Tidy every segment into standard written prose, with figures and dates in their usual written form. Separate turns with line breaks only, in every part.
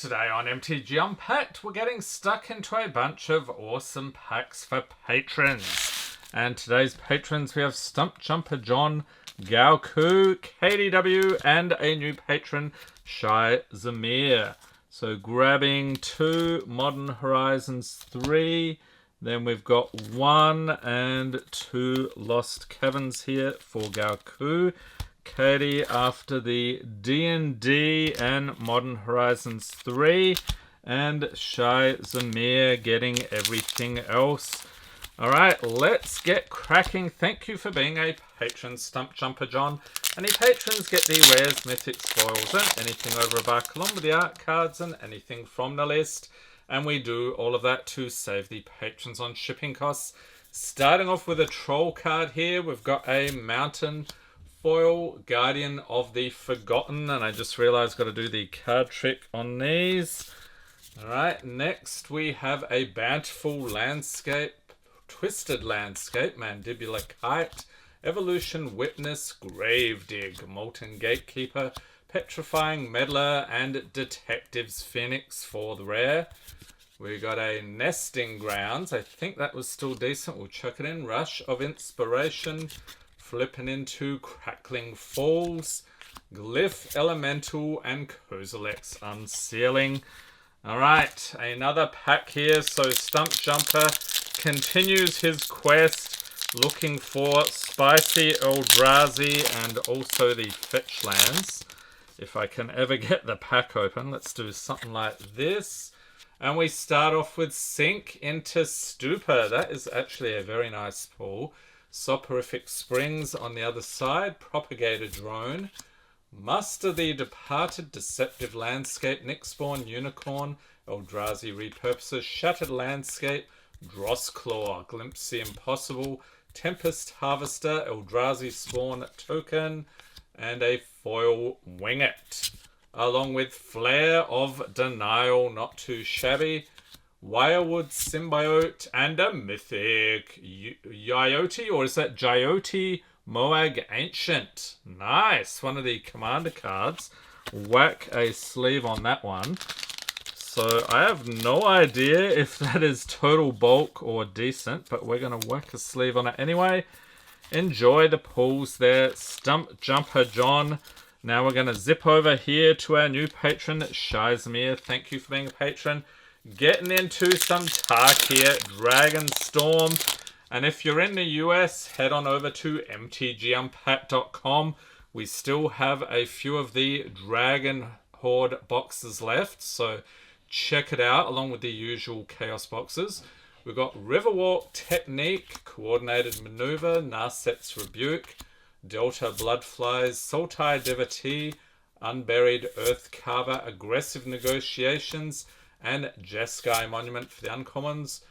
Today on MTG Unpacked, we're getting stuck into a bunch of awesome packs for patrons. And today's patrons, we have Stump Jumper John, Gaoku, KDW, and a new patron, Shai Zamir. So grabbing 2 Modern Horizons 3, then we've got 1 and 2 Lost Caverns here for Gaoku. Katie after the D&D and Modern Horizons 3, and Shai Zamir getting everything else. Alright, let's get cracking. Thank you for being a patron, Stump Jumper John. Any patrons get the rares, mythics, foils, and anything over a buck, along with the art cards and anything from the list. And we do all of that to save the patrons on shipping costs. Starting off with a troll card here, we've got a mountain foil, Guardian of the Forgotten, and I just realized I've got to do the card trick on these. Alright, next we have a Bountiful Landscape, Twisted Landscape, Mandibular Kite, Evolution Witness, Gravedigg, Molten Gatekeeper, Petrifying Meddler, and Detective's Phoenix for the rare. We got a Nesting Grounds, I think that was still decent, we'll chuck it in. Rush of Inspiration, flipping into Crackling Falls, Glyph Elemental, and Kozilek's Unsealing. Alright, another pack here. So Stump Jumper continues his quest looking for Spicy Eldrazi and also the Fetch Lands. If I can ever get the pack open, let's do something like this. And we start off with Sink into Stupor. That is actually a very nice pull. Soporific Springs on the other side, Propagator Drone, Muster the Departed, Deceptive Landscape, Nyxborn Unicorn, Eldrazi Repurposes, Shattered Landscape, Drossclaw, Glimpse the Impossible, Tempest Harvester, Eldrazi Spawn Token, and a foil Wingit, along with Flare of Denial, not too shabby. Wirewood Symbiote, and a Mythic Yote, or is that Jyote Moag Ancient? Nice, one of the commander cards. Whack a sleeve on that one. So I have no idea if that is total bulk or decent, but we're going to whack a sleeve on it anyway. Enjoy the pulls there, Stump Jumper John. Now we're going to zip over here to our new patron, Shai Zamir. Thank you for being a patron. Getting into some Tarkir, Dragonstorm, and if you're in the US, head on over to mtgunpack.com. We still have a few of the Dragon Horde boxes left, so check it out along with the usual Chaos boxes. We've got Riverwalk Technique, Coordinated Maneuver, Narset's Rebuke, Delta Bloodflies, Sultai Devotee, Unburied Earthcarver, Aggressive Negotiations, and Jeskai Monument for the uncommons.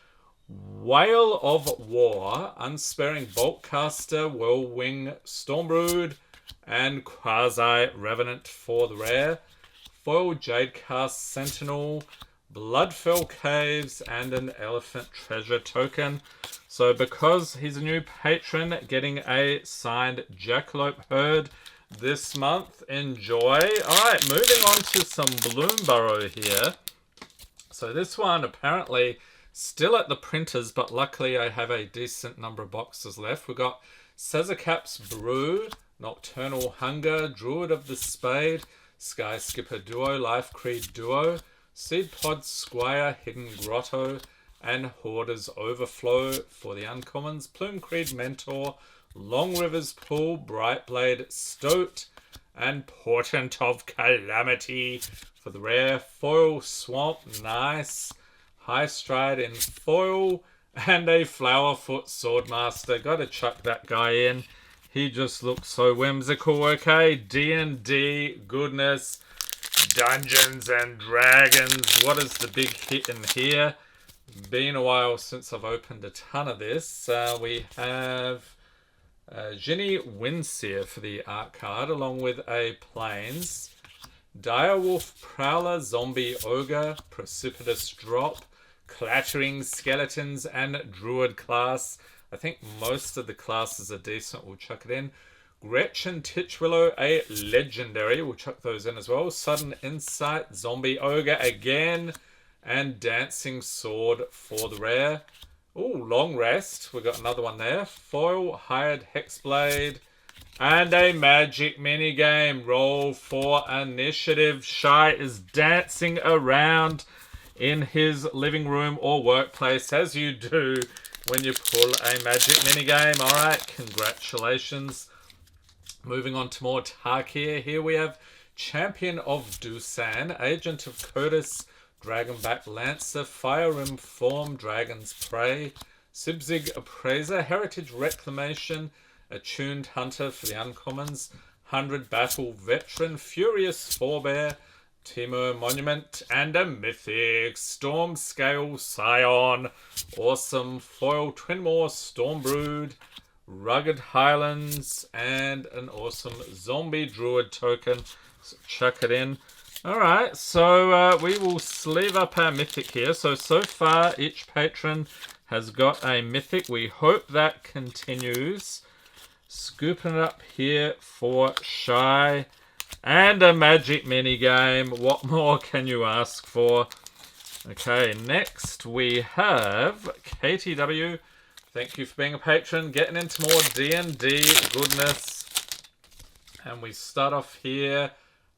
Whale of War, Unsparing Boltcaster, Whirlwing Stormbrood, and Quasi Revenant for the rare. Foil Jadecast Sentinel, Bloodfell Caves, and an Elephant Treasure token. So because he's a new patron, getting a signed Jackalope Herd this month. Enjoy. Alright, moving on to some Bloomburrow here. So this one apparently still at the printers, but luckily I have a decent number of boxes left. We've got Sazercap's Brew, Nocturnal Hunger, Druid of the Spade, Sky Skipper Duo, Life Creed Duo, Seed Pod Squire, Hidden Grotto, and Hoarder's Overflow for the uncommons. Plume Creed Mentor, Long Rivers Pool, Brightblade Stoat, and Portent of Calamity for the rare. Foil Swamp, nice. High Stride in foil, and a Flowerfoot Swordmaster. Gotta chuck that guy in. He just looks so whimsical. Okay, D&D, goodness, Dungeons and Dragons. What is the big hit in here? Been a while since I've opened a ton of this. We have Ginny Windseer for the art card, along with a Plains. Direwolf Prowler, Zombie Ogre, Precipitous Drop, Clattering Skeletons, and Druid class. I think most of the classes are decent. We'll chuck it in. Gretchen Titchwillow, a legendary. We'll chuck those in as well. Sudden Insight, Zombie Ogre again, and Dancing Sword for the rare. Oh, Long Rest. We got another one there. Foil, Hired Hexblade, and a Magic minigame. Roll for initiative. Shy is dancing around in his living room or workplace, as you do when you pull a Magic minigame. All right, congratulations. Moving on to more Tarkir. Here we have Champion of Dusan, Agent of Codis, Dragonback Lancer, Fire Rim Form, Dragon's Prey, Sibzig Appraiser, Heritage Reclamation, Attuned Hunter for the Uncommons, 100 Battle Veteran, Furious Forebear, Timo Monument, and a Mythic Storm Scale Scion. Awesome. Foil Twinmore Stormbrood, Rugged Highlands, and an awesome Zombie Druid token. So chuck it in. Alright, so we will sleeve up our Mythic here. So far, each patron has got a Mythic. We hope that continues. Scooping it up here for Shy. And a Magic minigame. What more can you ask for? Okay, next we have KTW. Thank you for being a patron. Getting into more D&D goodness. And we start off here.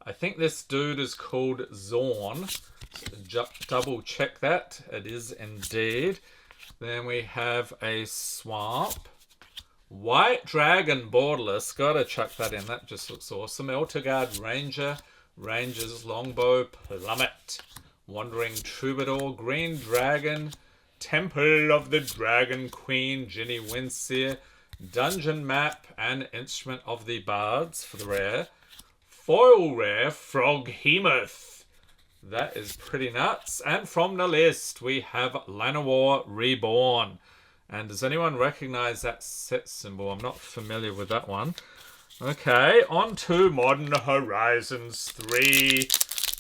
I think this dude is called Zorn. So double check that. It is indeed. Then we have a Swamp. White Dragon Borderless. Gotta chuck that in. That just looks awesome. Elterguard Ranger. Ranger's Longbow Plummet. Wandering Troubadour. Green Dragon. Temple of the Dragon Queen. Ginny Windseer. Dungeon Map. And Instrument of the Bards for the rare. Foil rare, Froghemoth. That is pretty nuts. And from the list, we have Llanowar Reborn. And does anyone recognize that set symbol? I'm not familiar with that one. Okay, on to Modern Horizons 3.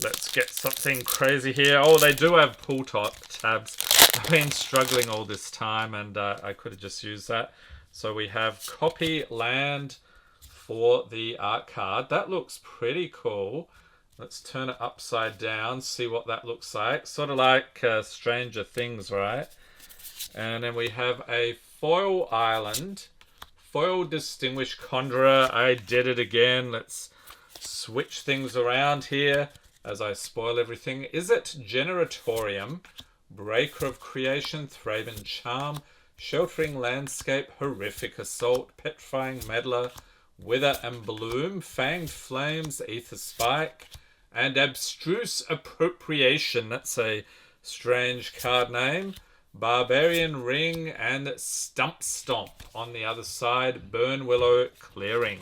Let's get something crazy here. Oh, they do have pull tabs. I've been struggling all this time, and I could have just used that. So we have Copy Land for the art card. That looks pretty cool. Let's turn it upside down, see what that looks like. Sort of like Stranger Things, right? And then we have a Foil Island. Foil Distinguished Conjurer. I did it again. Let's switch things around here as I spoil everything. Is it Generatorium? Breaker of Creation. Thraben Charm. Sheltering Landscape. Horrific Assault. Petrifying Meddler. Wither and Bloom, Fanged Flames, Aether Spike, and Abstruse Appropriation. That's a strange card name. Barbarian Ring and Stump Stomp on the other side. Burn Willow Clearing.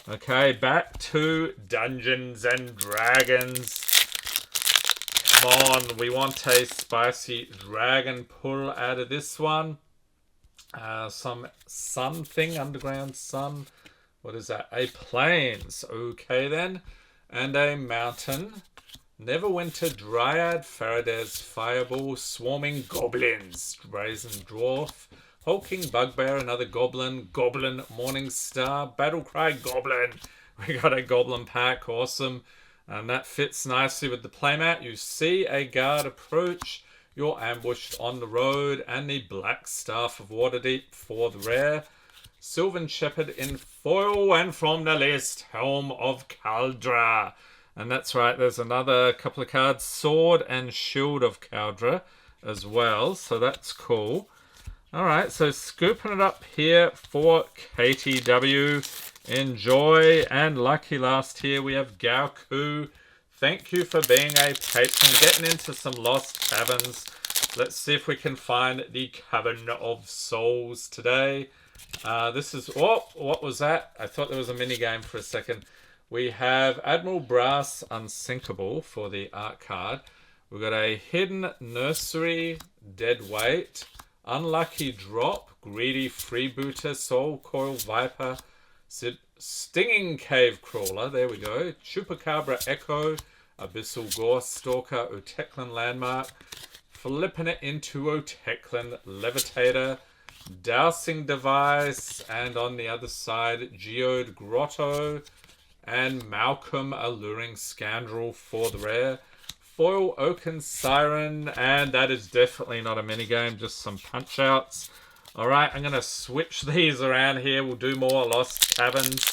Okay, back to Dungeons and Dragons. Come on, we want a spicy dragon pull out of this one. Some sun thing, underground sun. What is that? A Plains. Okay then. And a Mountain. Neverwinter Dryad. Faraday's Fireball. Swarming Goblins. Brazen Dwarf. Hulking Bugbear. Another Goblin. Goblin Morningstar. Battlecry Goblin. We got a Goblin pack. Awesome. And that fits nicely with the playmat. You see a guard approach. You're ambushed on the road. And the Black Staff of Waterdeep for the rare. Sylvan Shepherd in foil, and from the list, Helm of Caldra. And that's right, there's another couple of cards, Sword and Shield of Caldra as well, so that's cool. Alright, so scooping it up here for KTW. Enjoy, and lucky last here we have Gaoku. Thank you for being a patron, getting into some Lost Caverns. Let's see if we can find the Cavern of Souls today. This is... Oh, what was that? I thought there was a mini game for a second. We have Admiral Brass Unsinkable for the art card. We've got a Hidden Nursery, Dead Weight, Unlucky Drop, Greedy Freebooter, Soul Coil Viper, Stinging Cave Crawler, there we go, Chupacabra Echo, Abyssal Gore Stalker, Oteklan Landmark, flipping it into Oteklan Levitator, Dowsing Device, and on the other side, Geode Grotto, and Malcolm Alluring Scoundrel for the rare. Foil Oaken Siren, and that is definitely not a minigame, just some punch-outs. Alright, I'm going to switch these around here. We'll do more Lost Caverns.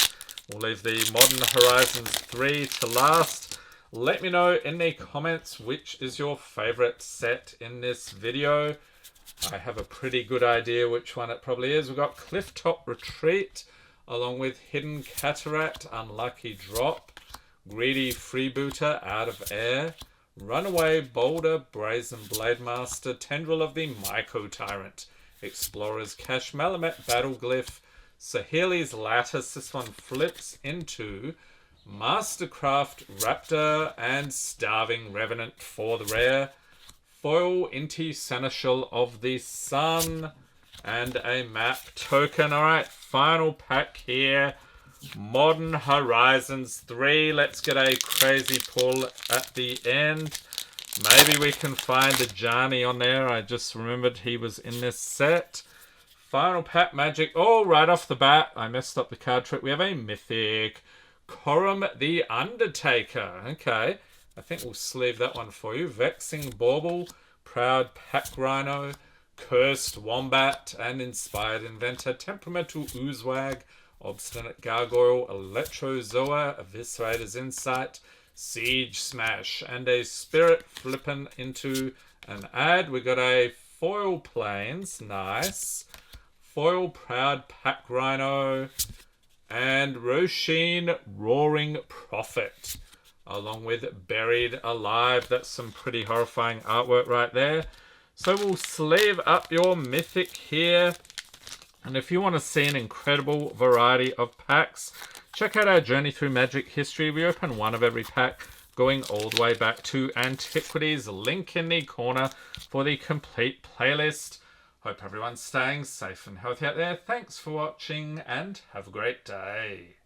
We'll leave the Modern Horizons 3 to last. Let me know in the comments which is your favourite set in this video. I have a pretty good idea which one it probably is. We've got Clifftop Retreat, along with Hidden Cataract, Unlucky Drop, Greedy Freebooter, Out of Air, Runaway Boulder, Brazen Blade Master, Tendril of the Myco Tyrant, Explorer's Cache, Malamet Battleglyph, Saheli's Lattice. This one flips into Mastercraft Raptor and Starving Revenant for the rare. Foil Inti Seneschal of the Sun and a map token. Alright, final pack here. Modern Horizons 3. Let's get a crazy pull at the end. Maybe we can find a Johnny on there. I just remembered he was in this set. Final pack Magic. Oh, right off the bat, I messed up the card trick. We have a Mythic. Corum the Undertaker. Okay, I think we'll sleeve that one for you. Vexing Bauble, Proud Pack Rhino, Cursed Wombat, and Inspired Inventor. Temperamental Oozewag, Obstinate Gargoyle, Electrozoa, Eviscerator's Insight, Siege Smash, and a Spirit flipping into an ad. We got a Foil Plains, nice. Foil Proud Pack Rhino, and Roshin Roaring Prophet, along with Buried Alive. That's some pretty horrifying artwork right there. So we'll sleeve up your Mythic here. And if you want to see an incredible variety of packs, check out our Journey Through Magic history. We open one of every pack, going all the way back to Antiquities. Link in the corner for the complete playlist. Hope everyone's staying safe and healthy out there. Thanks for watching and have a great day.